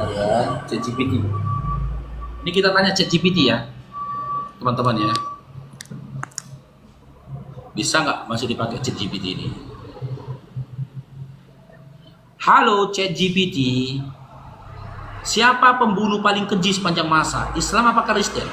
ya, ChatGPT. Ini kita tanya ChatGPT ya, teman-teman ya. Bisa nggak masih dipakai ChatGPT ini? Halo ChatGPT, siapa pembunuh paling keji sepanjang masa? Islam apa Kristen?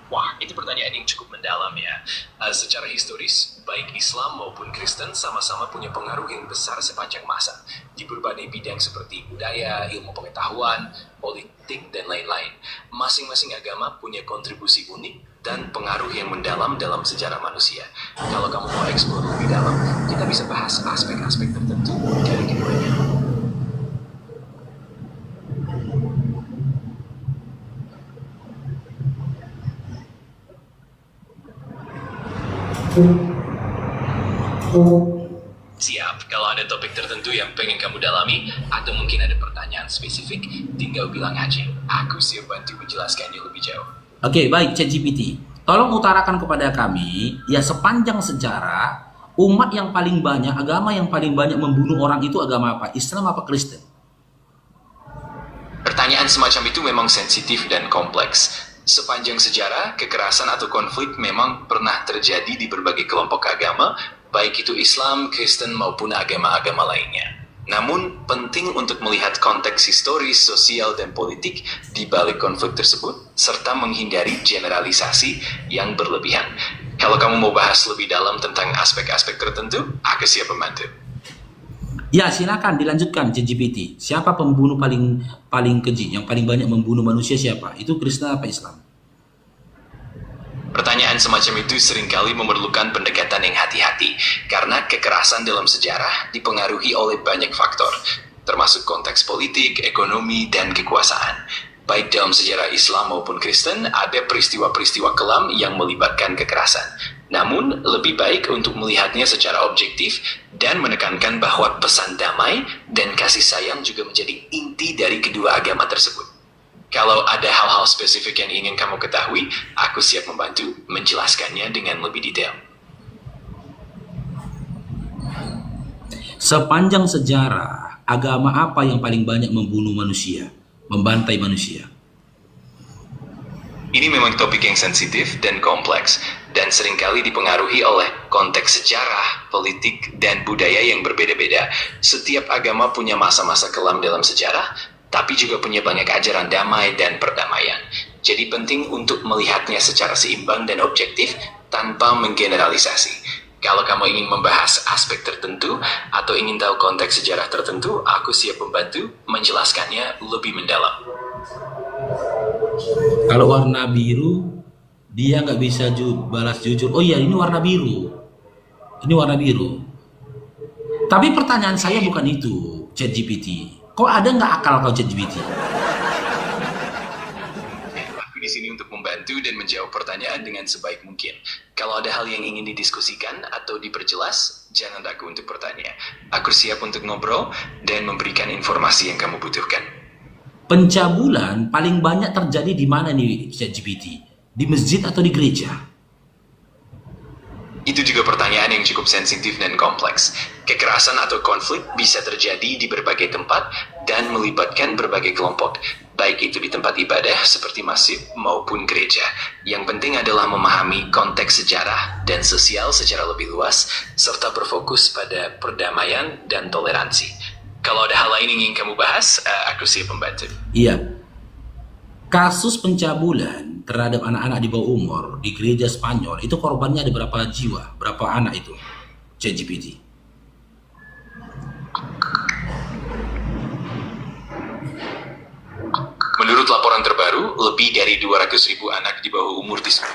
Wah, itu pertanyaan yang cukup mendalam ya. Secara historis, baik Islam maupun Kristen sama-sama punya pengaruh yang besar sepanjang masa di berbagai bidang seperti budaya, ilmu pengetahuan, politik, dan lain-lain. Masing-masing agama punya kontribusi unik dan pengaruh yang mendalam dalam sejarah manusia. Kalau kamu mau eksplor lebih dalam, kita bisa bahas aspek-aspek tertentu dari keduanya. Siap, kalau ada topik tertentu yang pengen kamu dalami, atau mungkin ada pertanyaan spesifik, tinggal bilang aja. Aku siap bantu menjelaskannya lebih jauh. Oke, baik ChatGPT. Tolong utarakan kepada kami, ya sepanjang sejarah, umat yang paling banyak, agama yang paling banyak membunuh orang itu agama apa? Islam apa Kristen? Pertanyaan semacam itu memang sensitif dan kompleks. Sepanjang sejarah, kekerasan atau konflik memang pernah terjadi di berbagai kelompok agama, baik itu Islam, Kristen, maupun agama-agama lainnya. Namun, penting untuk melihat konteks historis, sosial, dan politik di balik konflik tersebut, serta menghindari generalisasi yang berlebihan. Kalau kamu mau bahas lebih dalam tentang aspek-aspek tertentu, aku siap membantu. Ya, silakan dilanjutkan ChatGPT. Siapa pembunuh paling keji, yang paling banyak membunuh manusia siapa? Itu Kristen apa Islam? Pertanyaan semacam itu seringkali memerlukan pendekatan yang hati-hati, karena kekerasan dalam sejarah dipengaruhi oleh banyak faktor, termasuk konteks politik, ekonomi, dan kekuasaan. Baik dalam sejarah Islam maupun Kristen, ada peristiwa-peristiwa kelam yang melibatkan kekerasan. Namun, lebih baik untuk melihatnya secara objektif dan menekankan bahwa pesan damai dan kasih sayang juga menjadi inti dari kedua agama tersebut. Kalau ada hal-hal spesifik yang ingin kamu ketahui, aku siap membantu menjelaskannya dengan lebih detail. Sepanjang sejarah, agama apa yang paling banyak membunuh manusia, membantai manusia? Ini memang topik yang sensitif dan kompleks, dan seringkali dipengaruhi oleh konteks sejarah, politik, dan budaya yang berbeda-beda. Setiap agama punya masa-masa kelam dalam sejarah, tapi juga punya banyak ajaran damai dan perdamaian. Jadi penting untuk melihatnya secara seimbang dan objektif tanpa menggeneralisasi. Kalau kamu ingin membahas aspek tertentu atau ingin tahu konteks sejarah tertentu, aku siap membantu menjelaskannya lebih mendalam. Kalau warna biru, dia nggak bisa balas jujur. Oh iya, ini warna biru. Ini warna biru. Tapi pertanyaan saya bukan itu, ChatGPT. Kok ada nggak akal kau ChatGPT? Aku di sini untuk membantu dan menjawab pertanyaan dengan sebaik mungkin. Kalau ada hal yang ingin didiskusikan atau diperjelas, jangan ragu untuk bertanya. Aku siap untuk ngobrol dan memberikan informasi yang kamu butuhkan. Pencabulan paling banyak terjadi di mana nih ChatGPT? Di masjid atau di gereja? Itu juga pertanyaan yang cukup sensitif dan kompleks. Kekerasan atau konflik bisa terjadi di berbagai tempat dan melibatkan berbagai kelompok, baik itu di tempat ibadah seperti masjid maupun gereja. Yang penting adalah memahami konteks sejarah dan sosial secara lebih luas, serta berfokus pada perdamaian dan toleransi. Kalau ada hal lain yang ingin kamu bahas, aku siap membantu. Iya. Kasus pencabulan terhadap anak-anak di bawah umur di gereja Spanyol, itu korbannya ada berapa jiwa? Berapa anak itu? ChatGPT. Menurut laporan terbaru, lebih dari 200.000 anak di bawah umur di sejak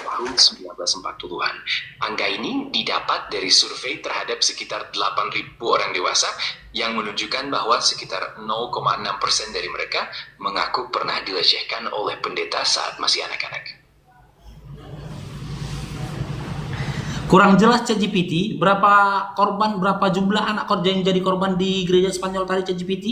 tahun 1940-an. Angka ini didapat dari survei terhadap sekitar 8.000 orang dewasa yang menunjukkan bahwa sekitar 0,6% dari mereka mengaku pernah dilecehkan oleh pendeta saat masih anak-anak. Kurang jelas ChatGPT, berapa jumlah anak yang jadi korban di gereja Spanyol tadi ChatGPT?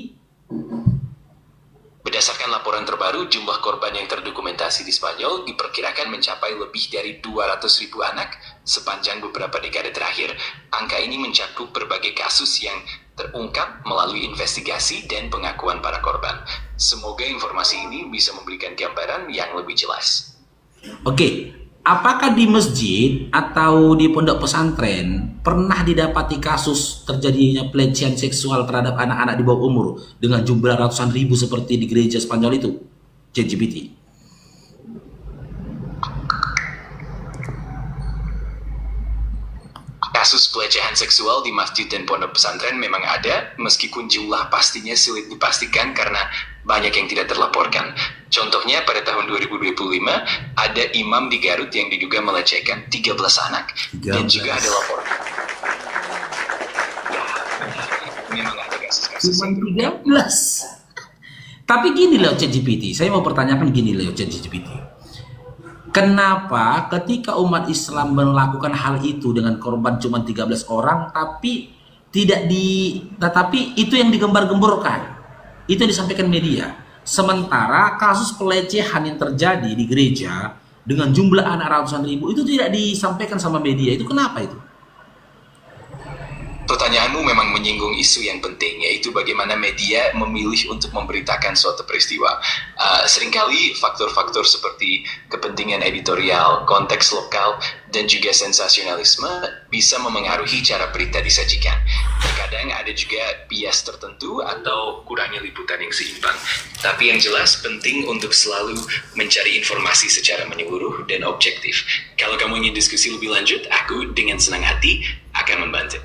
Berdasarkan laporan terbaru, jumlah korban yang terdokumentasi di Spanyol diperkirakan mencapai lebih dari 200.000 anak sepanjang beberapa dekade terakhir. Angka ini mencakup berbagai kasus yang terungkap melalui investigasi dan pengakuan para korban. Semoga informasi ini bisa memberikan gambaran yang lebih jelas. Oke, apakah di masjid atau di pondok pesantren pernah didapati kasus terjadinya pelecehan seksual terhadap anak-anak di bawah umur dengan jumlah ratusan ribu seperti di gereja Spanyol itu, ChatGPT? Kasus pelecehan seksual di masjid dan pondok pesantren memang ada, meskipun jumlah pastinya sulit dipastikan karena banyak yang tidak terlaporkan. Contohnya pada tahun 2025, ada imam di Garut yang diduga melecehkan 13 anak, dan juga ada laporan. Ya, memang ada kasus-kasus Cuma yang 13. Tapi gini loh ChatGPT, saya mau pertanyakan gini loh ChatGPT. Kenapa ketika umat Islam melakukan hal itu dengan korban cuma 13 orang tapi tetapi itu yang digembar-gemborkan, itu yang disampaikan media. Sementara kasus pelecehan yang terjadi di gereja dengan jumlah anak ratusan ribu itu tidak disampaikan sama media. Itu kenapa itu? Pertanyaanmu memang menyinggung isu yang penting, yaitu bagaimana media memilih untuk memberitakan suatu peristiwa. Seringkali faktor-faktor seperti kepentingan editorial, konteks lokal, dan juga sensasionalisme bisa memengaruhi cara berita disajikan. Terkadang ada juga bias tertentu atau kurangnya liputan yang seimbang. Tapi yang jelas penting untuk selalu mencari informasi secara menyeluruh dan objektif. Kalau kamu ingin diskusi lebih lanjut, aku dengan senang hati akan membantu.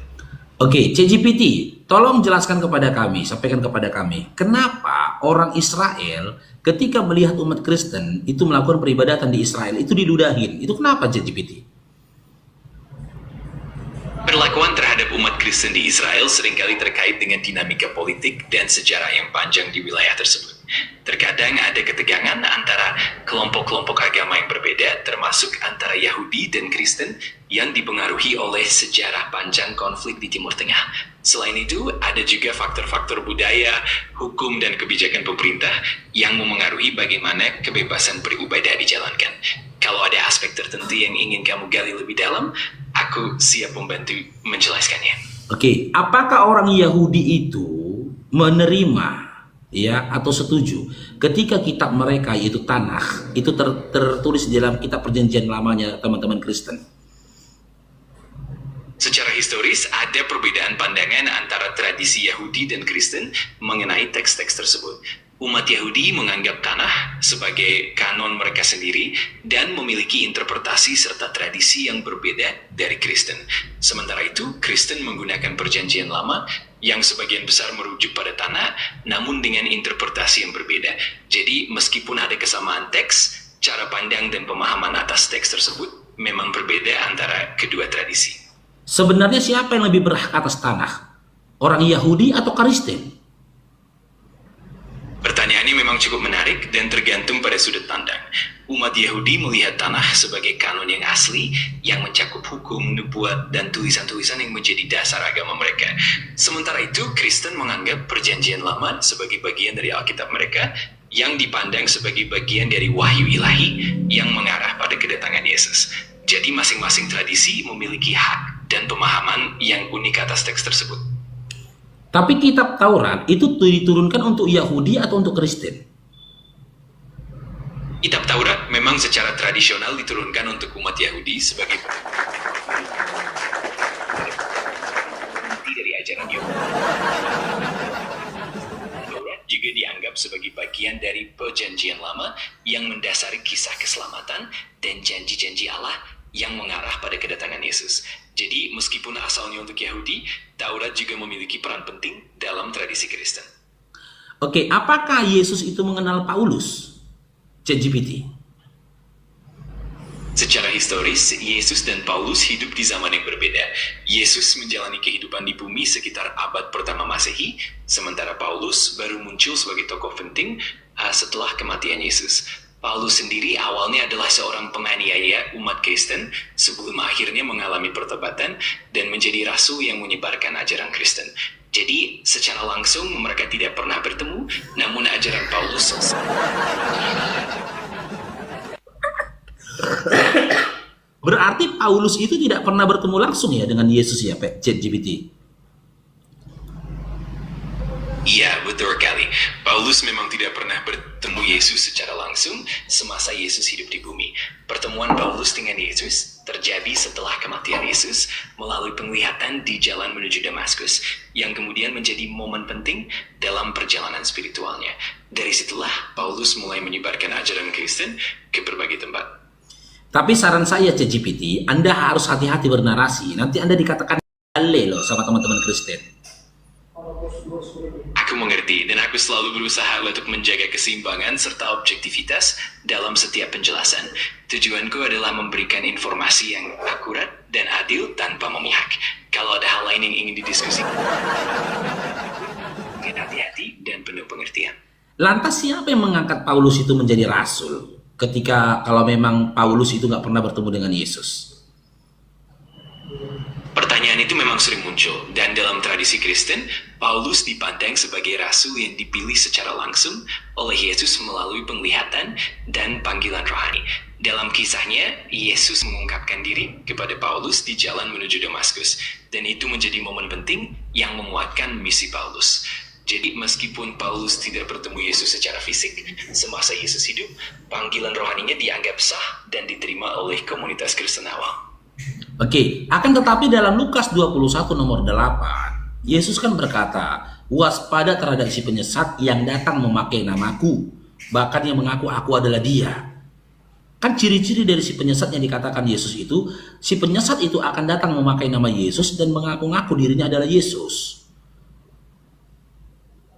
Oke, ChatGPT, tolong jelaskan kepada kami, sampaikan kepada kami, kenapa orang Israel ketika melihat umat Kristen itu melakukan peribadatan di Israel itu diludahin? Itu kenapa ChatGPT? Perlakuan terhadap umat Kristen di Israel seringkali terkait dengan dinamika politik dan sejarah yang panjang di wilayah tersebut. Terkadang ada ketegangan antara kelompok-kelompok agama yang berbeda, termasuk antara Yahudi dan Kristen yang dipengaruhi oleh sejarah panjang konflik di Timur Tengah. Selain itu, ada juga faktor-faktor budaya, hukum, dan kebijakan pemerintah yang memengaruhi bagaimana kebebasan beribadah dijalankan. Kalau ada aspek tertentu yang ingin kamu gali lebih dalam, aku siap membantu menjelaskannya. Oke, apakah orang Yahudi itu menerima ya atau setuju ketika kitab mereka yaitu Tanakh itu tertulis di dalam kitab perjanjian lamanya teman-teman Kristen? Secara historis, ada perbedaan pandangan antara tradisi Yahudi dan Kristen mengenai teks-teks tersebut. Umat Yahudi menganggap Tanakh sebagai kanon mereka sendiri dan memiliki interpretasi serta tradisi yang berbeda dari Kristen. Sementara itu, Kristen menggunakan perjanjian lama yang sebagian besar merujuk pada Tanakh, namun dengan interpretasi yang berbeda. Jadi, meskipun ada kesamaan teks, cara pandang dan pemahaman atas teks tersebut memang berbeda antara kedua tradisi. Sebenarnya siapa yang lebih berhak atas Tanakh? Orang Yahudi atau Kristen? Pertanyaan ini memang cukup menarik dan tergantung pada sudut pandang. Umat Yahudi melihat Tanakh sebagai kanon yang asli yang mencakup hukum, nubuat, dan tulisan-tulisan yang menjadi dasar agama mereka. Sementara itu, Kristen menganggap perjanjian lama sebagai bagian dari Alkitab mereka yang dipandang sebagai bagian dari wahyu ilahi yang mengarah pada kedatangan Yesus. Jadi masing-masing tradisi memiliki hak dan pemahaman yang unik atas teks tersebut. Tapi kitab Taurat itu diturunkan untuk Yahudi atau untuk Kristen? Kitab Taurat memang secara tradisional diturunkan untuk umat Yahudi sebagai dari ajaran Yahudi. Taurat juga dianggap sebagai bagian dari perjanjian lama yang mendasari kisah keselamatan dan janji-janji Allah yang mengarah pada kedatangan Yesus. Jadi, meskipun asalnya untuk Yahudi, Taurat juga memiliki peran penting dalam tradisi Kristen. Oke, apakah Yesus itu mengenal Paulus? ChatGPT. Secara historis, Yesus dan Paulus hidup di zaman yang berbeda. Yesus menjalani kehidupan di bumi sekitar abad pertama Masehi, sementara Paulus baru muncul sebagai tokoh penting setelah kematian Yesus. Paulus sendiri awalnya adalah seorang penganiaya umat Kristen sebelum akhirnya mengalami pertobatan dan menjadi rasul yang menyebarkan ajaran Kristen. Jadi secara langsung mereka tidak pernah bertemu, namun ajaran Paulus Berarti Paulus itu tidak pernah bertemu langsung ya dengan Yesus ya, Pak ChatGPT? Iya, betul sekali. Paulus memang tidak pernah bertemu Yesus secara langsung semasa Yesus hidup di bumi. Pertemuan Paulus dengan Yesus terjadi setelah kematian Yesus melalui penglihatan di jalan menuju Damaskus, yang kemudian menjadi momen penting dalam perjalanan spiritualnya. Dari situlah Paulus mulai menyebarkan ajaran Kristen ke berbagai tempat. Tapi saran saya ChatGPT, Anda harus hati-hati bernarasi. Nanti Anda dikatakan ale loh sama teman-teman Kristen. Aku mengerti dan aku selalu berusaha untuk menjaga keseimbangan serta objektivitas dalam setiap penjelasan. Tujuanku adalah memberikan informasi yang akurat dan adil tanpa memihak. Kalau ada hal lain yang ingin didiskusikan, hati-hati dan penuh pengertian. Lantas siapa yang mengangkat Paulus itu menjadi rasul? Ketika kalau memang Paulus itu nggak pernah bertemu dengan Yesus. Pertanyaan itu memang sering muncul, dan dalam tradisi Kristen, Paulus dipandang sebagai rasul yang dipilih secara langsung oleh Yesus melalui penglihatan dan panggilan rohani. Dalam kisahnya, Yesus mengungkapkan diri kepada Paulus di jalan menuju Damaskus, dan itu menjadi momen penting yang menguatkan misi Paulus. Jadi meskipun Paulus tidak bertemu Yesus secara fisik semasa Yesus hidup, panggilan rohaninya dianggap sah dan diterima oleh komunitas Kristen awal. Oke, akan tetapi dalam Lukas 21 nomor 8, Yesus kan berkata, waspada terhadap si penyesat yang datang memakai namaku, bahkan yang mengaku aku adalah dia. Kan ciri-ciri dari si penyesat yang dikatakan Yesus itu, si penyesat itu akan datang memakai nama Yesus dan mengaku-ngaku dirinya adalah Yesus.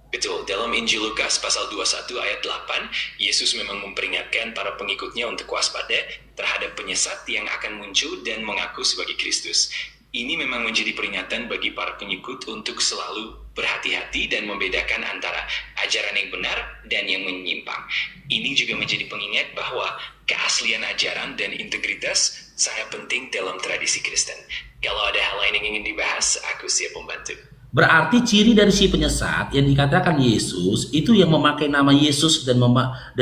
Betul, dalam Injil Lukas pasal 21 ayat 8, Yesus memang memperingatkan para pengikutnya untuk waspada terhadap penyesat yang akan muncul dan mengaku sebagai Kristus. Ini memang menjadi peringatan bagi para pengikut untuk selalu berhati-hati dan membedakan antara ajaran yang benar dan yang menyimpang. Ini juga menjadi pengingat bahwa keaslian ajaran dan integritas sangat penting dalam tradisi Kristen. Kalau ada hal lain yang ingin dibahas, aku siap membantu. Berarti ciri dari si penyesat yang dikatakan Yesus itu yang memakai nama Yesus dan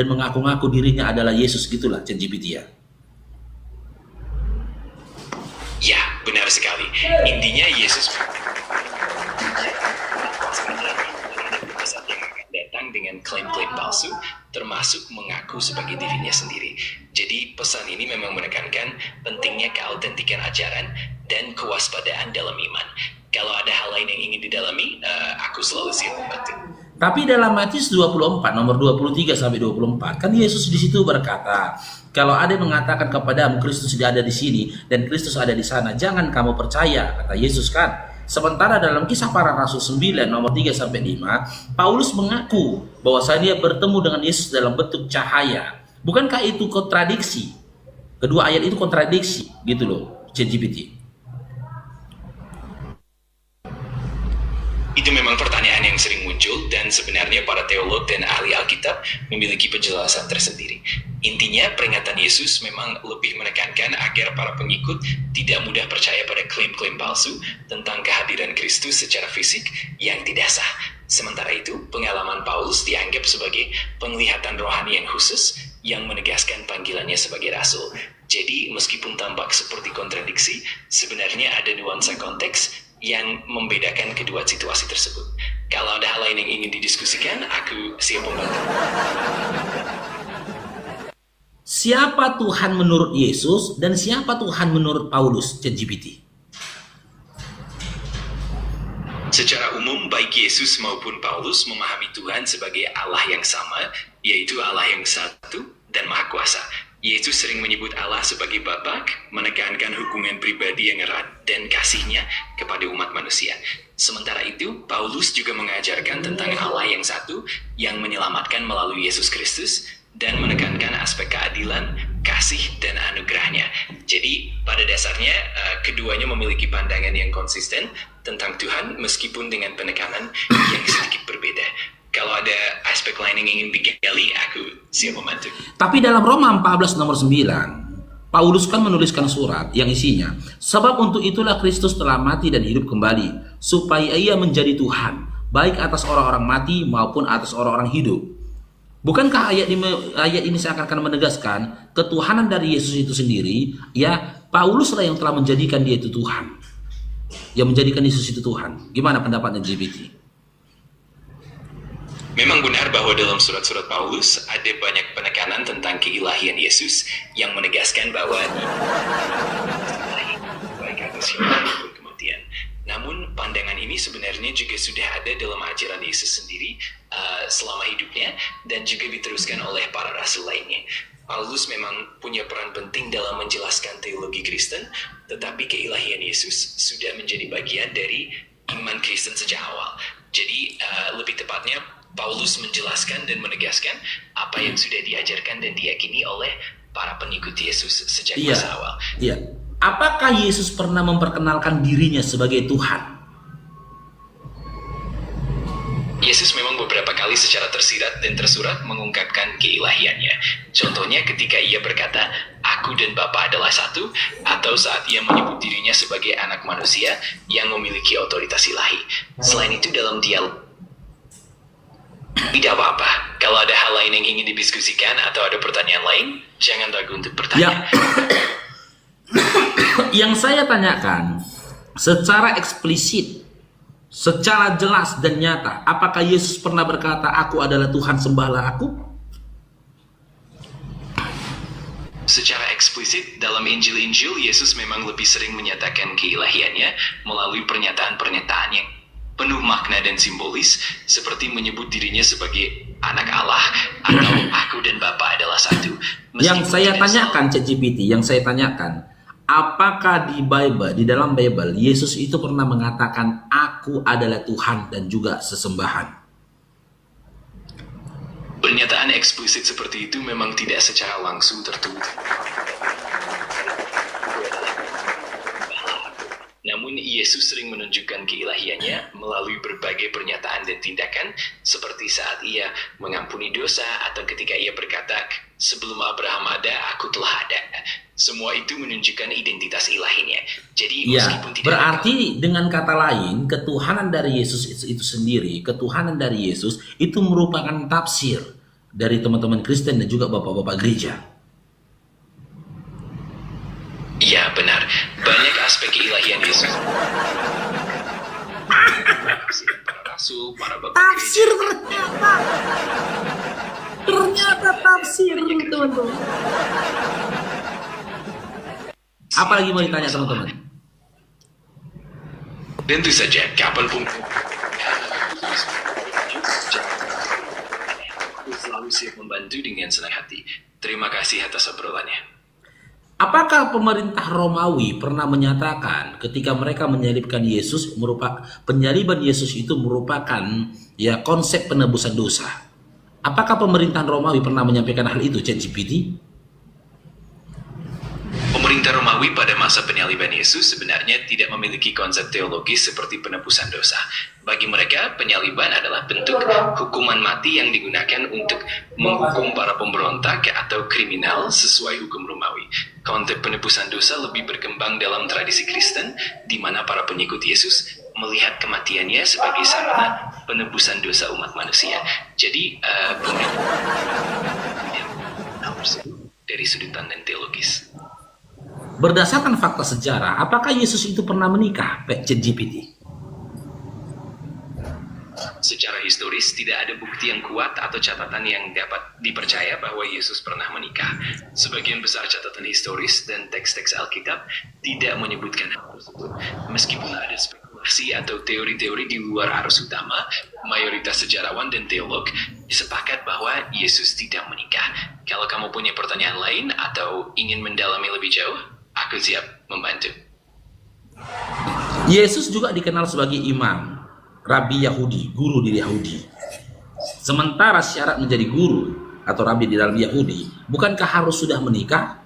mengaku-ngaku dirinya adalah Yesus, gitulah ChatGPT ya. Ya, benar sekali. Intinya Yesus datang dengan klaim-klaim palsu, termasuk mengaku sebagai dirinya sendiri. Jadi pesan ini memang menekankan pentingnya keautentikan ajaran dan kewaspadaan dalam iman. Kalau ada hal lain yang ingin didalami, aku selalu siap membantu. Tapi dalam Matius 24 nomor 23 sampai 24 kan Yesus di situ berkata, kalau ada yang mengatakan kepadamu Kristus tidak ada di sini dan Kristus ada di sana, jangan kamu percaya, kata Yesus kan. Sementara dalam Kisah Para Rasul 9 nomor 3 sampai 5, Paulus mengaku bahwa dia bertemu dengan Yesus dalam bentuk cahaya. Bukankah itu kontradiksi? Kedua ayat itu kontradiksi, gitu loh, ChatGPT. Itu memang pertanyaan yang sering muncul dan sebenarnya para teolog dan ahli Alkitab memiliki penjelasan tersendiri. Intinya peringatan Yesus memang lebih menekankan agar para pengikut tidak mudah percaya pada klaim-klaim palsu tentang kehadiran Kristus secara fisik yang tidak sah. Sementara itu, pengalaman Paulus dianggap sebagai penglihatan rohani yang khusus yang menegaskan panggilannya sebagai rasul. Jadi, meskipun tampak seperti kontradiksi, sebenarnya ada nuansa konteks yang membedakan kedua situasi tersebut. Kalau ada hal lain yang ingin didiskusikan, aku siap membantu. Siapa Tuhan menurut Yesus dan siapa Tuhan menurut Paulus, ChatGPT? Secara umum, baik Yesus maupun Paulus memahami Tuhan sebagai Allah yang sama, yaitu Allah yang satu dan Maha Kuasa. Yesus sering menyebut Allah sebagai Bapa, menekankan hubungan pribadi yang erat dan kasih-Nya kepada umat manusia. Sementara itu, Paulus juga mengajarkan tentang Allah yang satu yang menyelamatkan melalui Yesus Kristus dan menekankan aspek keadilan, kasih, dan anugerah-Nya. Jadi, pada dasarnya, keduanya memiliki pandangan yang konsisten tentang Tuhan meskipun dengan penekanan yang sedikit berbeda. Kalau ada aspek lain yang ingin digali, aku siap membantu. Tapi dalam Roma 14 nomor 9, Paulus kan menuliskan surat yang isinya, sebab untuk itulah Kristus telah mati dan hidup kembali supaya ia menjadi Tuhan, baik atas orang-orang mati maupun atas orang-orang hidup. Bukankah ayat ini seakan-akan menegaskan ketuhanan dari Yesus itu sendiri? Ya, Pauluslah yang telah menjadikan dia itu Tuhan, yang menjadikan Yesus itu Tuhan. Gimana pendapatnya LGBT? Memang benar bahwa dalam surat-surat Paulus ada banyak penekanan tentang keilahian Yesus yang menegaskan bahwa baik atas hidup maupun kematian. Namun pandangan ini sebenarnya juga sudah ada dalam ajaran Yesus sendiri selama hidupnya dan juga diteruskan oleh para rasul lainnya. Paulus memang punya peran penting dalam menjelaskan teologi Kristen, tetapi keilahian Yesus sudah menjadi bagian dari iman Kristen sejak awal. Jadi lebih tepatnya Paulus menjelaskan dan menegaskan apa yang sudah diajarkan dan diyakini oleh para pengikut Yesus sejak masa awal. Iya. Apakah Yesus pernah memperkenalkan dirinya sebagai Tuhan? Yesus memang beberapa kali secara tersirat dan tersurat mengungkapkan keilahiannya. Contohnya ketika ia berkata, "Aku dan Bapa adalah satu," atau saat ia menyebut dirinya sebagai anak manusia yang memiliki otoritas ilahi. Selain itu dalam dialog, tidak apa-apa. Kalau ada hal lain yang ingin didiskusikan atau ada pertanyaan lain, jangan ragu untuk bertanya. Yang saya tanyakan secara eksplisit, secara jelas dan nyata, apakah Yesus pernah berkata, "Aku adalah Tuhan, sembahlah aku"? Secara eksplisit dalam Injil-Injil, Yesus memang lebih sering menyatakan keilahiannya melalui pernyataan-pernyataan yang penuh makna dan simbolis, seperti menyebut dirinya sebagai anak Allah atau "Aku dan Bapa adalah satu". Yang saya tanyakan, ChatGPT, yang saya tanyakan, apakah di Bible, di dalam Bible, Yesus itu pernah mengatakan, "Aku adalah Tuhan dan juga sesembahan"? Pernyataan eksplisit seperti itu memang tidak secara langsung tertulis. Namun Yesus sering menunjukkan keilahiannya melalui berbagai pernyataan dan tindakan, seperti saat ia mengampuni dosa atau ketika ia berkata, "Sebelum Abraham ada, aku telah ada." Semua itu menunjukkan identitas ilahinya. Jadi meskipun tidak berarti dengan kata lain, ketuhanan dari Yesus itu sendiri, ketuhanan dari Yesus itu merupakan tafsir dari teman-teman Kristen dan juga bapak-bapak gereja. Ya benar, banyak aspek keilahian Yesus. Para rasul, para bapak Tafsir gereja. ternyata tafsir teman-teman. Apa lagi mau ditanya teman-teman? Tentu saja, kapanpun aku selalu siap membantu dengan senang hati. Terima kasih atas obrolannya. Apakah pemerintah Romawi pernah menyatakan ketika mereka menyalibkan Yesus, penyaliban Yesus itu merupakan ya konsep penebusan dosa? Apakah pemerintahan Romawi pernah menyampaikan hal itu, ChatGPT? Pemerintah Romawi pada masa penyaliban Yesus sebenarnya tidak memiliki konsep teologis seperti penebusan dosa. Bagi mereka, penyaliban adalah bentuk hukuman mati yang digunakan untuk menghukum para pemberontak atau kriminal sesuai hukum Romawi. Konsep penebusan dosa lebih berkembang dalam tradisi Kristen, di mana para pengikut Yesus melihat kematiannya sebagai sarana penebusan dosa umat manusia. Jadi, dari sudut pandang teologis. Berdasarkan fakta sejarah, apakah Yesus itu pernah menikah, ChatGPT? Secara historis, tidak ada bukti yang kuat atau catatan yang dapat dipercaya bahwa Yesus pernah menikah. Sebagian besar catatan historis dan teks-teks Alkitab tidak menyebutkan hal tersebut. Meskipun ada spekulasi atau teori-teori di luar arus utama, mayoritas sejarawan dan teolog sepakat bahwa Yesus tidak menikah. Kalau kamu punya pertanyaan lain atau ingin mendalami lebih jauh, aku siap membantu. Yesus juga dikenal sebagai imam, rabi Yahudi, guru di Yahudi. Sementara syarat menjadi guru atau rabi di dalam Yahudi, bukankah harus sudah menikah?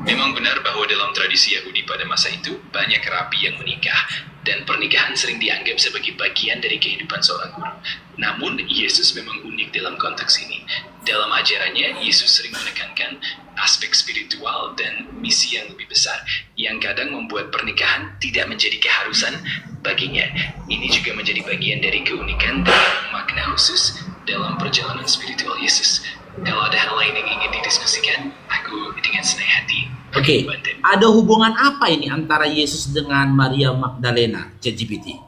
Memang benar bahwa dalam tradisi Yahudi pada masa itu, banyak rabi yang menikah, dan pernikahan sering dianggap sebagai bagian dari kehidupan seorang guru. Namun, Yesus memang unik dalam konteks ini. Dalam ajarannya, Yesus sering menekankan aspek spiritual dan misi yang lebih besar, yang kadang membuat pernikahan tidak menjadi keharusan baginya. Ini juga menjadi bagian dari keunikan dan makna khusus dalam perjalanan spiritual Yesus. Kalau ada hal lain yang ingin didiskusikan, aku dengan senang hati Oke, membantu. ada hubungan apa ini antara Yesus dengan Maria Magdalena, ChatGPT?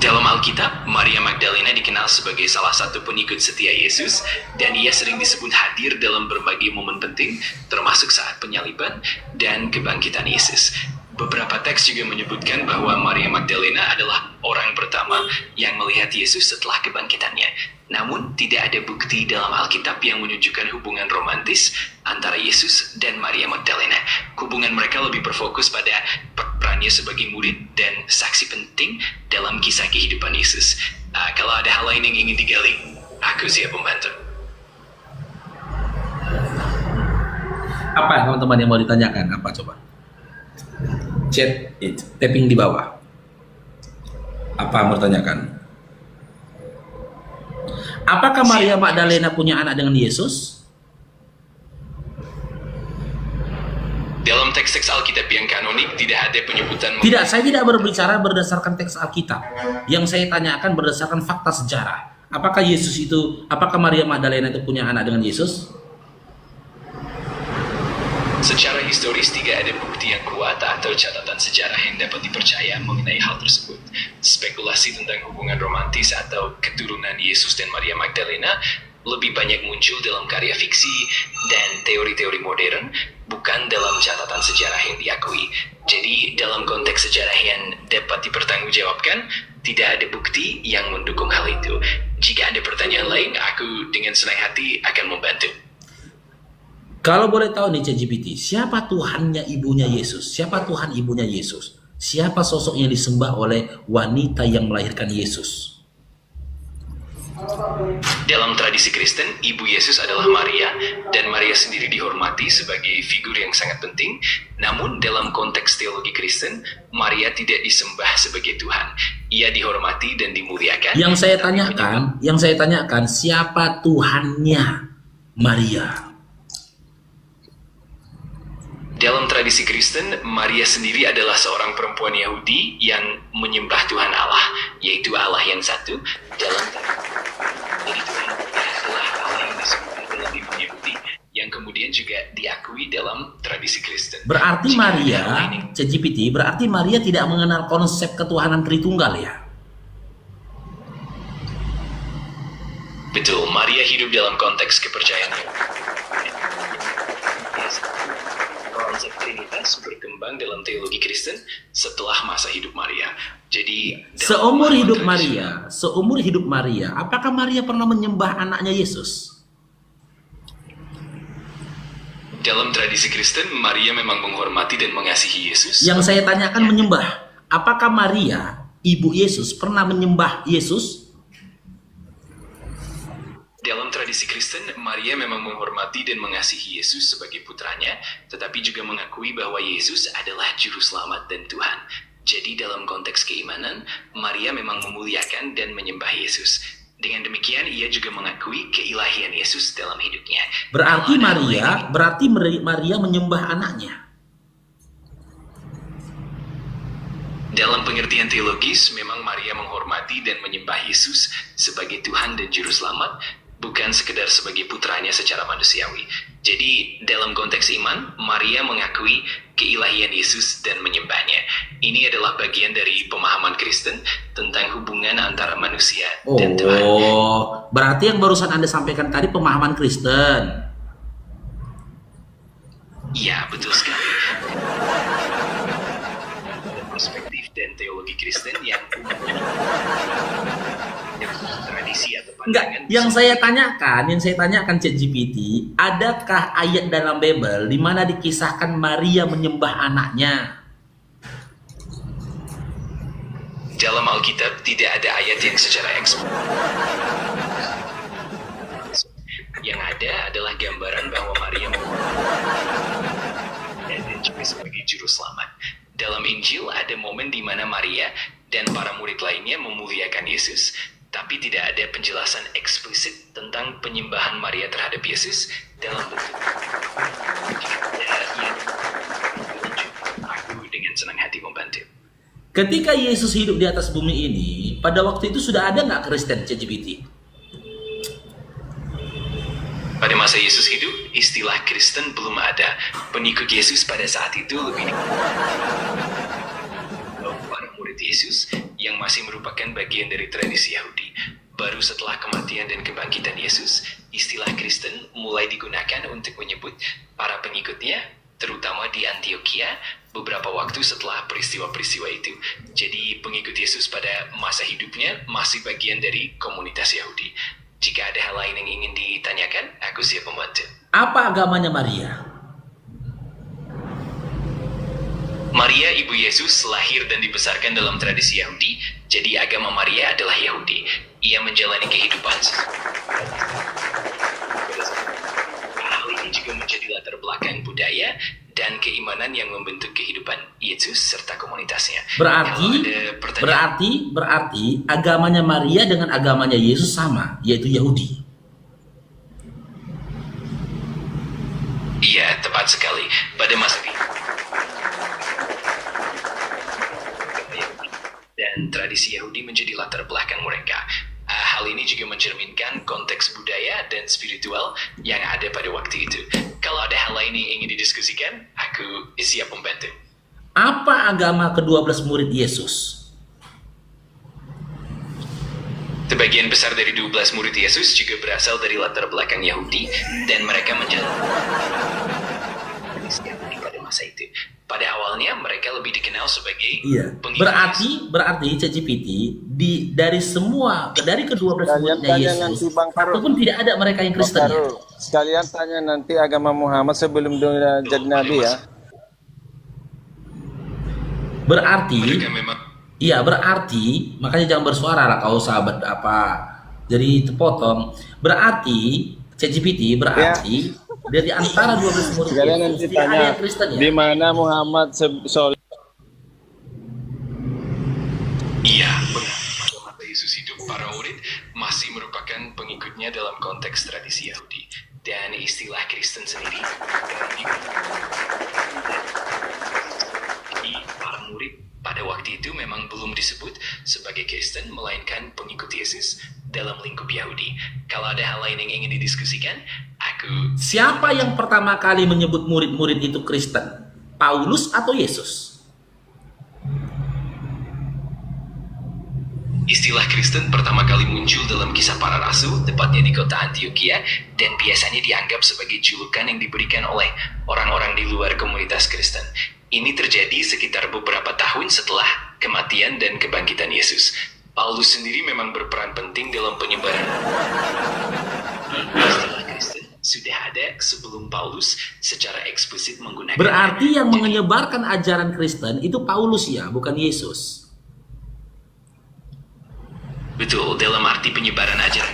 Dalam Alkitab, Maria Magdalena dikenal sebagai salah satu pengikut setia Yesus, dan ia sering disebut hadir dalam berbagai momen penting, termasuk saat penyaliban dan kebangkitan Yesus. Beberapa teks juga menyebutkan bahwa Maria Magdalena adalah orang pertama yang melihat Yesus setelah kebangkitannya. Namun, tidak ada bukti dalam Alkitab yang menunjukkan hubungan romantis antara Yesus dan Maria Magdalena. Hubungan mereka lebih berfokus pada perannya sebagai murid dan saksi penting dalam kisah kehidupan Yesus. Kalau ada hal lain yang ingin digali, aku siap membantu. Apa teman-teman yang mau ditanyakan? Apa coba? Chat it, tapping di bawah. Apa yang mau ditanyakan? Apakah Maria Magdalena punya anak dengan Yesus? Dalam teks-teks Alkitab yang kanonik tidak ada penyebutan. Tidak, saya tidak berbicara berdasarkan teks Alkitab. Yang saya tanyakan berdasarkan fakta sejarah. Apakah Maria Magdalena itu punya anak dengan Yesus? Secara historis tidak ada bukti yang kuat atau catatan sejarah yang dapat dipercaya mengenai hal tersebut. Spekulasi tentang hubungan romantis atau keturunan Yesus dan Maria Magdalena lebih banyak muncul dalam karya fiksi dan teori-teori modern, bukan dalam catatan sejarah yang diakui. Jadi dalam konteks sejarah yang dapat dipertanggungjawabkan, tidak ada bukti yang mendukung hal itu. Jika ada pertanyaan lain, aku dengan senang hati akan membantu. Kalau boleh tahu nih ChatGPT, siapa Tuhannya ibunya Yesus? Siapa Tuhan ibunya Yesus? Siapa sosok yang disembah oleh wanita yang melahirkan Yesus? Dalam tradisi Kristen, ibu Yesus adalah Maria, dan Maria sendiri dihormati sebagai figur yang sangat penting. Namun dalam konteks teologi Kristen, Maria tidak disembah sebagai Tuhan. Ia dihormati dan dimuliakan. Yang saya tanyakan, siapa Tuhannya Maria? Dalam tradisi Kristen, Maria sendiri adalah seorang perempuan Yahudi yang menyembah Tuhan Allah, yaitu Allah yang satu. Dalam jadi Tuhan adalah Allah yang disebut dalam Ibu Yahudi, yang kemudian juga diakui dalam tradisi Kristen. Berarti Maria, ChatGPT, berarti Maria tidak mengenal konsep ketuhanan Tritunggal ya? Betul, Maria hidup dalam konteks kepercayaan. Konsep Trinitas berkembang dalam teologi Kristen setelah masa hidup Maria. Jadi seumur hidup Maria, apakah Maria pernah menyembah anaknya Yesus? Dalam tradisi Kristen, Maria memang menghormati dan mengasihi Yesus. Yang saya tanyakan menyembah, apakah Maria, ibu Yesus, pernah menyembah Yesus? Dalam tradisi Kristen, Maria memang menghormati dan mengasihi Yesus sebagai putranya, tetapi juga mengakui bahwa Yesus adalah juru selamat dan Tuhan. Jadi dalam konteks keimanan, Maria memang memuliakan dan menyembah Yesus. Dengan demikian, ia juga mengakui keilahian Yesus dalam hidupnya. Berarti Maria menyembah anaknya. Dalam pengertian teologis, memang Maria menghormati dan menyembah Yesus sebagai Tuhan dan Juru Selamat, bukan sekedar sebagai putranya secara manusiawi. Jadi, dalam konteks iman, Maria mengakui keilahian Yesus dan menyembahnya. Ini adalah bagian dari pemahaman Kristen tentang hubungan antara manusia dan Tuhan. Oh, berarti yang barusan Anda sampaikan tadi pemahaman Kristen. Iya, betul sekali. Perspektif dan teologi Kristen yang tradisi atau pandangan. Yang saya tanyakan ChatGPT, adakah ayat dalam Bible di mana dikisahkan Maria menyembah anaknya? Dalam Alkitab tidak ada ayat yang secara eksplisit. Yang ada adalah gambaran bahwa Maria dan juga sebagai juru selamat. Dalam Injil ada momen di mana Maria dan para murid lainnya memuliakan Yesus. tapi tidak ada penjelasan eksplisit tentang penyembahan Maria terhadap Yesus dalam bentuk aku dengan senang hati membantu. Ketika Yesus hidup di atas bumi ini, pada waktu itu sudah ada nggak Kristen ChatGPT? Pada masa Yesus hidup, istilah Kristen belum ada. Pengikut Yesus pada saat itu lebih para murid Yesus yang masih merupakan bagian dari tradisi Yahudi. Baru setelah kematian dan kebangkitan Yesus, istilah Kristen mulai digunakan untuk menyebut para pengikutnya, terutama di Antioquia, beberapa waktu setelah peristiwa-peristiwa itu. Jadi pengikut Yesus pada masa hidupnya masih bagian dari komunitas Yahudi. Jika ada hal lain yang ingin ditanyakan, aku siap membantu. Apa agamanya Maria? Maria, ibu Yesus, lahir dan dibesarkan dalam tradisi Yahudi, jadi agama Maria adalah Yahudi. Ia menjalani kehidupan. Hal ini juga menjadi latar belakang budaya dan keimanan yang membentuk kehidupan Yesus serta komunitasnya. Berarti agamanya Maria dengan agamanya Yesus sama, yaitu Yahudi. Iya, tepat sekali. Pada masa ini dan tradisi Yahudi menjadi latar belakang mereka. Hal ini juga mencerminkan konteks budaya dan spiritual yang ada pada waktu itu. Kalau ada hal lain yang ingin didiskusikan, aku siap membantu. Apa agama ke-12 murid Yesus? Sebagian besar dari 12 murid Yesus juga berasal dari latar belakang Yahudi dan mereka menjalani pada masa itu. Pada awalnya mereka lebih dikenal sebagai Berarti ChatGPT dari ke-12 muridnya Yesus, ataupun tidak ada mereka yang Kristen ya? Sekalian tanya nanti agama Muhammad sebelum dia jadi nabi ya. Berarti makanya jangan bersuara lah kau sahabat apa. Jadi terpotong. Berarti ChatGPT dari antara 12 murid sekalian nanti tidak ada tanya yang Kristen ya? di mana Muhammad Iya, benar. Pada masa Yesus hidup, para murid masih merupakan pengikutnya dalam konteks tradisi Yahudi. Dan istilah Kristen sendiri jadi para murid pada waktu itu memang belum disebut sebagai Kristen, melainkan pengikut Yesus dalam lingkup Yahudi. Kalau ada hal lain yang ingin didiskusikan, Siapa yang pertama kali menyebut murid-murid itu Kristen? Paulus atau Yesus? Istilah Kristen pertama kali muncul dalam Kisah Para Rasul, tepatnya di kota Antioquia, dan biasanya dianggap sebagai julukan yang diberikan oleh orang-orang di luar komunitas Kristen. Ini terjadi sekitar beberapa tahun setelah kematian dan kebangkitan Yesus. Paulus sendiri memang berperan penting dalam penyebaran. Istilah Kristen sudah ada sebelum Paulus secara eksplisit menggunakan. Berarti yang menyebarkan ajaran Kristen itu Paulus ya, bukan Yesus. Betul, dalam arti penyebaran ajaran.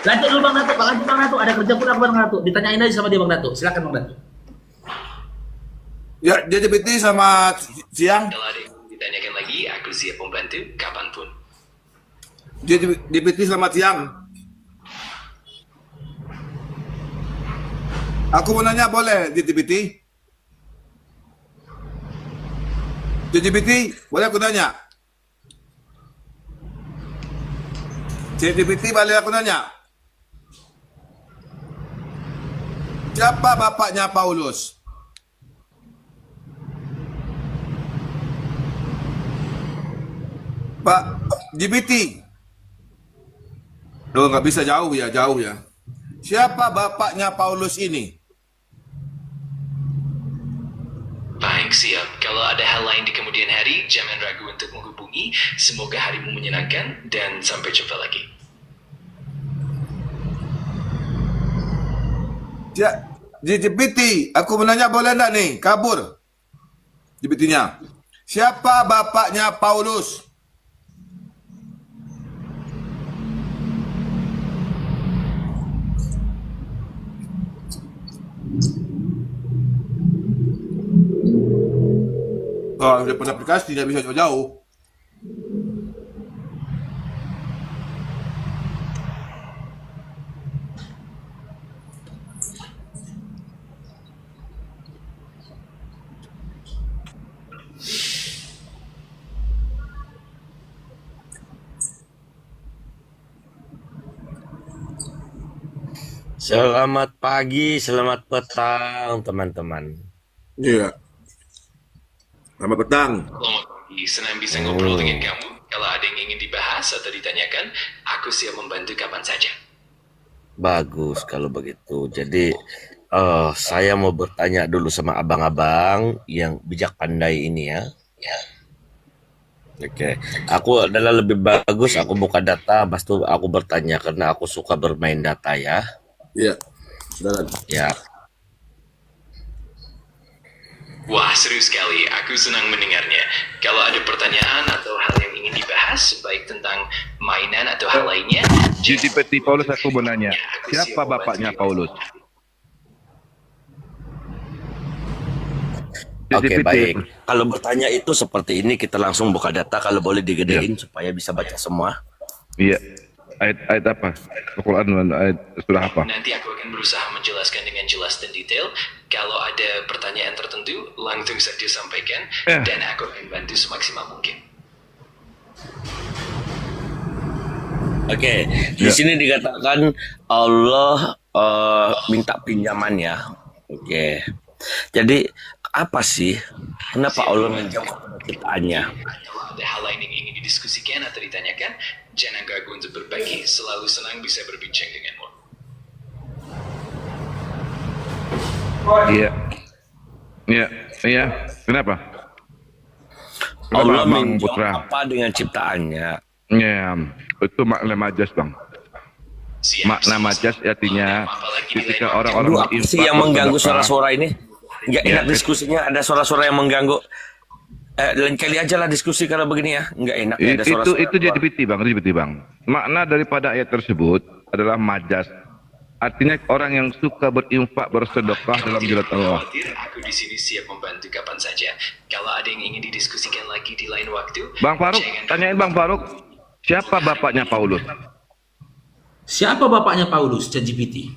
Lanjut dulu Bang Dato, ada kerja pula Bang Dato. Ditanyain aja sama dia Bang Dato. Silakan Bang Dato. Ya, dia ChatGPT sama siang. Kalau ada yang ditanyakan lagi, aku siap membantu kapanpun. Dia ChatGPT selamat siang. Aku mau nanya boleh ChatGPT? ChatGPT, boleh aku nanya? ChatGPT, boleh aku nanya? Siapa bapaknya Paulus? Pak GPT. Loh, nggak bisa jauh ya. Siapa bapaknya Paulus ini? Baik, siap. Kalau ada hal lain di kemudian hari, jangan ragu untuk menghubungi. Semoga harimu menyenangkan dan sampai jumpa lagi. Ya, GPT, aku menanya boleh enggak nih? Kabur. GPT-nya. Siapa bapaknya Paulus? Oh, daripada aplikasi tidak bisa jauh-jauh. Selamat pagi, selamat petang teman-teman. Iya. Selamat petang. Selamat pagi, senang bisa ngobrol dengan kamu. Kalau ada yang ingin dibahas atau ditanyakan, aku siap membantu kapan saja. Bagus kalau begitu. Jadi saya mau bertanya dulu sama abang-abang yang bijak pandai ini ya. Oke, aku adalah lebih bagus aku buka data, pas itu aku bertanya karena aku suka bermain data ya. Iya. Silakan. Ya, Wah, seru sekali. Aku senang mendengarnya. Kalau ada pertanyaan atau hal yang ingin dibahas, baik tentang mainan atau hal lainnya, GTPT Paulus, aku mau nanya, aku siapa siap bapaknya membantu. Paulus? oke GTPT. baik. Kalau bertanya itu seperti ini kita langsung buka data kalau boleh digedein supaya bisa baca semua. Iya. Ayat apa? Al-Quran, ayat surah apa? Nanti aku akan berusaha menjelaskan dengan jelas dan detail. Kalau ada pertanyaan tertentu, langsung saja sampaikan, dan aku akan bantu semaksimal mungkin. Oke, di sini dikatakan Allah minta pinjaman ya. Oke. Jadi apa sih? Kenapa Allah minjam kepada ciptaannya? Kalau ada hal lain yang ingin didiskusikan atau ditanyakan, jangan ragu untuk berbagi. Selalu senang bisa berbincang denganmu. Iya. Iya. Iya. Kenapa? Allah Bang minjam Putra? apa dengan ciptaannya? Ya, itu makna majas, Bang. Siap, Makna sama-sama. majas artinya Apalagi di ketika lain orang-orang Aduh, apa sih yang mengganggu suara-suara ini? Nggak Ya, enak diskusinya, ada suara-suara yang mengganggu. Lain kali aja lah diskusi kalau begini ya. Nggak enak ya, ada suara-suara. itu GTPT, Bang. Makna daripada ayat tersebut adalah majas. Artinya orang yang suka berinfak, bersedekah dalam jalan Allah. khawatir, aku di sini siap membantu kapan saja. Kalau ada yang ingin didiskusikan lagi di lain waktu, Bang Faruk, jangan tanyain Bang Faruk, siapa bapaknya Paulus? Siapa bapaknya Paulus? ChatGPT.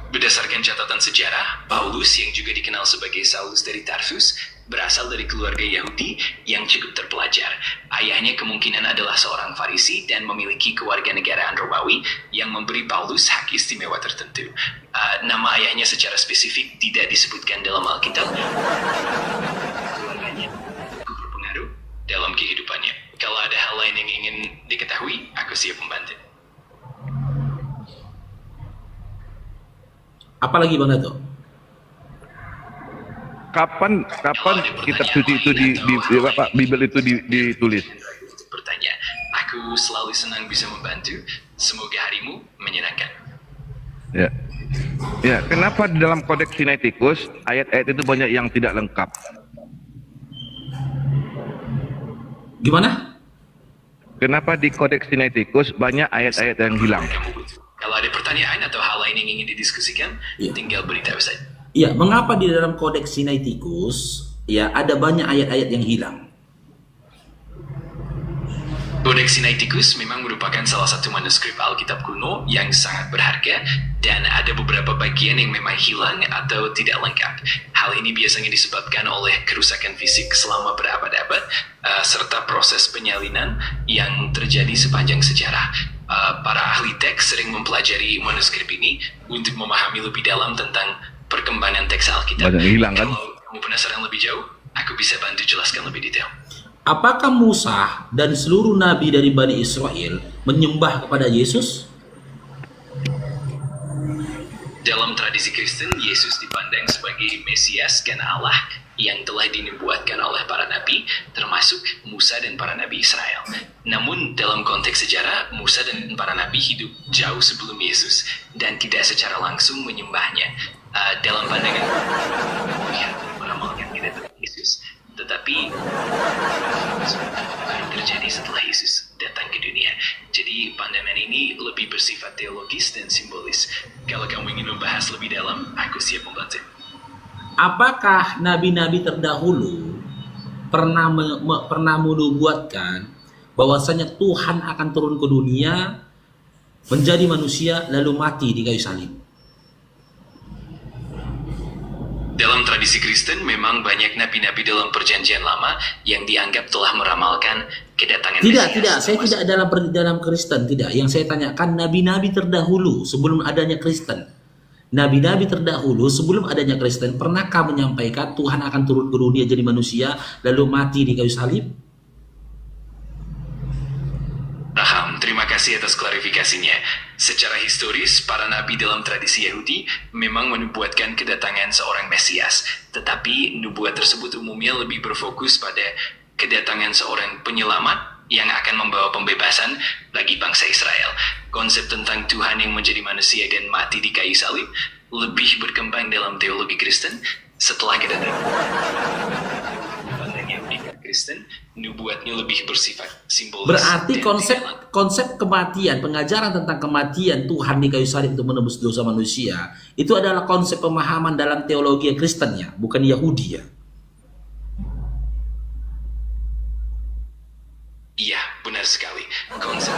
Berdasarkan catatan sejarah, Paulus yang juga dikenal sebagai Saulus dari Tarsus berasal dari keluarga Yahudi yang cukup terpelajar. Ayahnya kemungkinan adalah seorang Farisi dan memiliki kewarganegaraan Romawi yang memberi Paulus hak istimewa tertentu. Nama ayahnya secara spesifik tidak disebutkan dalam Alkitab. Keluarganya cukup berpengaruh dalam kehidupannya. Kalau ada hal lain yang ingin diketahui, aku siap membantu. Apalagi Bang Dato? Kapan kitab suci itu Bible itu ditulis? Bertanya, aku selalu senang bisa membantu. Semoga harimu menyenangkan. Ya. Ya, kenapa di dalam Kodeks Sinaiticus ayat-ayat itu banyak yang tidak lengkap? Gimana? Kenapa di Kodeks Sinaiticus banyak ayat-ayat yang hilang? Kalau ada pertanyaan atau hal lain yang ingin didiskusikan, Iya. tinggal beritahu saja. Ya, mengapa di dalam Kodeks Sinaiticus ya ada banyak ayat-ayat yang hilang? Kodeks Sinaiticus memang merupakan salah satu manuskrip Alkitab kuno yang sangat berharga dan ada beberapa bagian yang memang hilang atau tidak lengkap. Hal ini biasanya disebabkan oleh kerusakan fisik selama berabad-abad serta proses penyalinan yang terjadi sepanjang sejarah. Para ahli teks sering mempelajari manuskrip ini untuk memahami lebih dalam tentang perkembangan teks Alkitab. Banyak yang hilang, kan? Kalau kamu penasaran lebih jauh, aku bisa bantu jelaskan lebih detail. Apakah Musa dan seluruh nabi dari Bani Israel menyembah kepada Yesus? Dalam tradisi Kristen, Yesus dipandang sebagai Mesias dan Allah yang telah dinubuatkan oleh para nabi, termasuk Musa dan para nabi Israel. Namun, dalam konteks sejarah, Musa dan para nabi hidup jauh sebelum Yesus dan tidak secara langsung menyembahnya. Dalam pandangan yang meramalkan kedatangan Yesus, tetapi baru terjadi setelah Yesus datang ke dunia. Jadi pandangan ini lebih bersifat teologis dan simbolis. Kalau kamu ingin membahas lebih dalam, aku siap membantu. Apakah nabi-nabi terdahulu pernah menubuatkan bahwasanya Tuhan akan turun ke dunia, menjadi manusia lalu mati di kayu salib? Dalam tradisi Kristen, memang banyak nabi-nabi dalam perjanjian lama yang dianggap telah meramalkan kedatangan Tidak, Mesias. saya tidak dalam Kristen, tidak. Yang saya tanyakan nabi-nabi terdahulu sebelum adanya Kristen. Nabi-nabi terdahulu sebelum adanya Kristen, pernahkah menyampaikan Tuhan akan turun ke dunia jadi manusia lalu mati di kayu salib? Paham, terima kasih atas klarifikasinya. Secara historis, para nabi dalam tradisi Yahudi memang menubuatkan kedatangan seorang Mesias. Tetapi nubuat tersebut umumnya lebih berfokus pada kedatangan seorang penyelamat yang akan membawa pembebasan bagi bangsa Israel. Konsep tentang Tuhan yang menjadi manusia dan mati di kayu salib lebih berkembang dalam teologi Kristen setelah kedatangan Yahudi dan Kristen. Nubuatnya lebih bersifat simbolis. Berarti dan konsep kematian, pengajaran tentang kematian Tuhan di kayu salib untuk menebus dosa manusia, itu adalah konsep pemahaman dalam teologi Kristen ya, bukan Yahudi ya. Iya, benar sekali. Konsep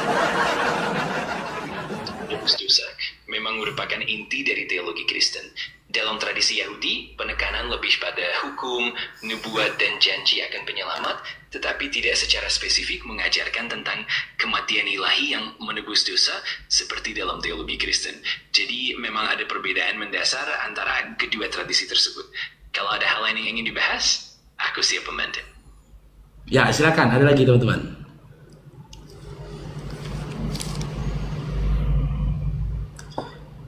menebus dosa memang merupakan inti dari teologi Kristen. Dalam tradisi Yahudi, penekanan lebih pada hukum, nubuat, dan janji akan penyelamat, tetapi tidak secara spesifik mengajarkan tentang kematian ilahi yang menebus dosa seperti dalam teologi Kristen. Jadi memang ada perbedaan mendasar antara kedua tradisi tersebut. Kalau ada hal lain yang ingin dibahas, aku siap membantu. Ya, silakan. Ada lagi teman-teman.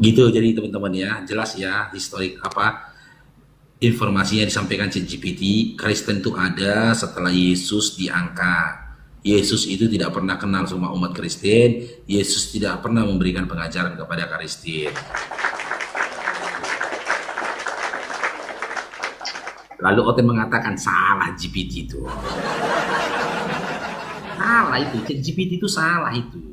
Gitu, jadi teman-teman ya, jelas ya historik informasinya disampaikan ChatGPT. Kristen itu ada setelah Yesus diangkat. Yesus itu tidak pernah kenal sama umat Kristen. Yesus tidak pernah memberikan pengajaran kepada Kristen. Lalu Oten mengatakan salah GPT itu. Salah itu, ChatGPT itu salah itu.